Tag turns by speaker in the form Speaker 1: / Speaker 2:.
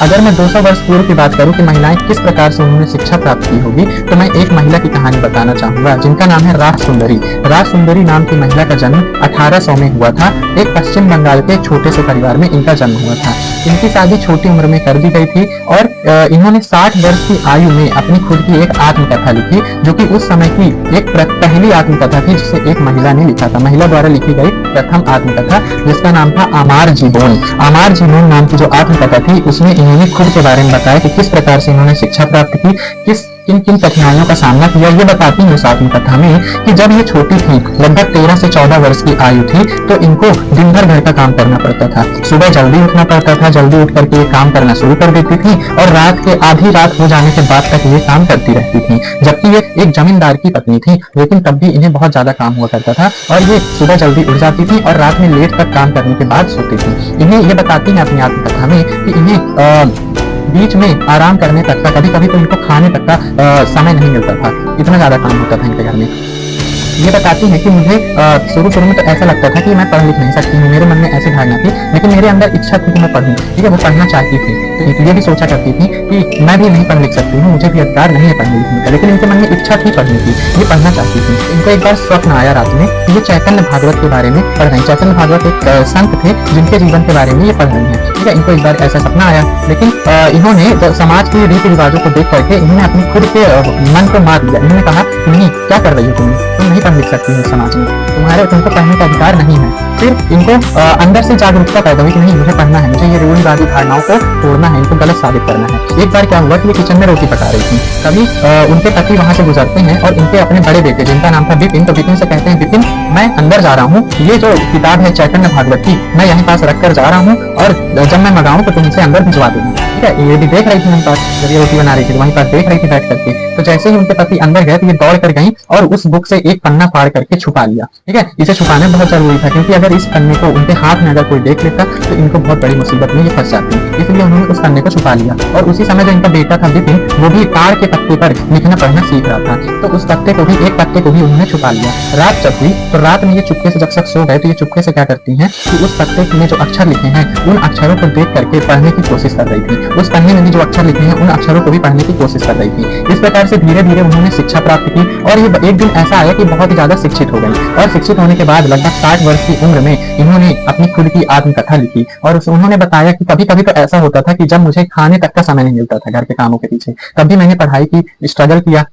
Speaker 1: अगर मैं 200 वर्ष पूर्व की बात करूं कि महिलाएं किस प्रकार से उन्होंने शिक्षा प्राप्त की होगी, तो मैं एक महिला की कहानी बताना चाहूंगा जिनका नाम है राज सुंदरी। राज सुंदरी नाम की महिला का जन्म 1800 में हुआ था। एक पश्चिम बंगाल के छोटे से परिवार में इनका जन्म हुआ था। इनकी शादी छोटी उम्र में कर दी गई थी और इन्होंने 60 वर्ष की आयु में अपनी खुद की एक आत्मकथा लिखी, जो कि उस समय की एक पहली आत्मकथा थी जिसे एक महिला ने लिखा था। महिला द्वारा लिखी गई प्रथम आत्मकथा, जिसका नाम था आमार जीवन। आमार जीवन नाम की जो आत्मकथा थी उसमें इन्होंने खुद के बारे में बताया कि किस प्रकार से इन्होंने शिक्षा प्राप्त की, किन किन कठिनाइयों का सामना किया। ये बताती है उस आत्मकथा में कि जब ये छोटी थी, लगभग 13 से 14 वर्ष की आयु थी, तो इनको दिन भर घर का काम करना पड़ता था। सुबह जल्दी उठना पड़ता था, जल्दी उठ करके ये काम करना शुरू कर देती थी और रात के आधी रात हो जाने के बाद तक ये काम करती रहती थी। जबकि ये एक जमींदार की पत्नी थी, लेकिन तब भी इन्हें बहुत ज्यादा काम हुआ करता था और ये सुबह जल्दी उठ जाती थी और रात में लेट तक काम करने के बाद सोती थी। इन्हें ये बताती है अपनी आत्मकथा में कि इन्हें बीच में आराम करने तक का, कभी कभी तो इनको खाने तक का समय नहीं मिलता था, इतना ज्यादा काम होता था इनके घर में। ये बताती है कि मुझे शुरू में तो ऐसा लगता था कि मैं पढ़ लिख नहीं सकती हूँ, मेरे मन में ऐसी धारणा थी, लेकिन मेरे अंदर इच्छा थी कि मैं पढ़ूं। ठीक है, वो पढ़ना चाहती थी, तो ये भी सोचा करती थी कि मैं भी नहीं पढ़ लिख सकती हूँ, मुझे भी अधिकार नहीं है पढ़ने लिखने का, लेकिन इनके मन में इच्छा थी पढ़ने की, ये पढ़ना चाहती थी। इनको एक बार स्वप्न आया रात में कि ये चैतन्य भागवत के बारे में पढ़ रही। चैतन्य भागवत एक संत थे जिनके जीवन के बारे में ये पढ़ रही है। ठीक है, इनको एक बार ऐसा सपना आया, लेकिन इन्होंने समाज के रीति रिवाजों को देख करके इन्होंने अपनी खुद के मन को मार दिया। इन्होंने कहा नहीं, क्या कर रही हो तुम नहीं पढ़ लिख सकती हो, समाज में तुमको पढ़ने का अधिकार नहीं है। फिर इनको अंदर से जागरूकता पैदा हुई कि नहीं, मुझे पढ़ना है, मुझे ये रूढ़िवादी धारणाओं को तोड़ना है, इनको गलत साबित करना है। एक बार क्या हुआ कि ये किचन में रोटी पका रही थी, तभी उनके पति वहां से गुजरते हैं और इनके अपने बड़े बेटे जिनका नाम था विपिन, तो विपिन से कहते हैं, विपिन मैं अंदर जा रहा हूँ, ये जो किताब है चैतन्य भागवत की मैं यहीं पास रख कर जा रहा हूँ और जब मैं मंगाऊं तो तुमसे अंदर भिजवा दूंगा। ठीक है, ये भी देख रही थी वहीं पास, जब ये रोटी बना रही थी वहीं पास देख रही थी बैठ करके। तो जैसे ही उनके पति अंदर गए तो ये दौड़ कर गई और उस बुक से एक पन्ना फाड़ करके छुपा लिया। ठीक है, इसे छुपाना बहुत जरूरी था, क्योंकि अगर इस पन्ने को उनके हाथ में अगर कोई देख लेता तो इनको बहुत बड़ी मुसीबत में ये फंस जाती। इसलिए उन्होंने उस पन्ने को छुपा लिया और उसी समय जो इनका बेटा था विपिन, वो भी ताड़ के पत्ते पर लिखना पढ़ना सीख रहा था, तो उस पत्ते को भी, एक पत्ते को भी उन्होंने छुपा लिया। रात जब हुई तो रात में ये चुपके से, जब सब सो गए तो ये चुपके से क्या करती हैं कि उस पत्ते में जो अक्षर लिखे हैं उन अक्षरों को देख करके पढ़ने की कोशिश कर रही थी। उस पन्ने में भी जो अक्षर लिखे हैं उन अक्षरों को भी पढ़ने की कोशिश कर रही थी। इस प्रकार से धीरे धीरे उन्होंने शिक्षा प्राप्त की और ये एक दिन ऐसा आया कि बहुत ही ज्यादा शिक्षित हो गई और शिक्षित होने के बाद लगभग 60 वर्ष की उम्र में इन्होंने अपनी खुद की आत्मकथा लिखी और उन्होंने बताया कि कभी कभी तो ऐसा होता था कि जब मुझे खाने तक का समय नहीं मिलता था घर के कामों के पीछे, तब भी मैंने पढ़ाई की, स्ट्रगल किया।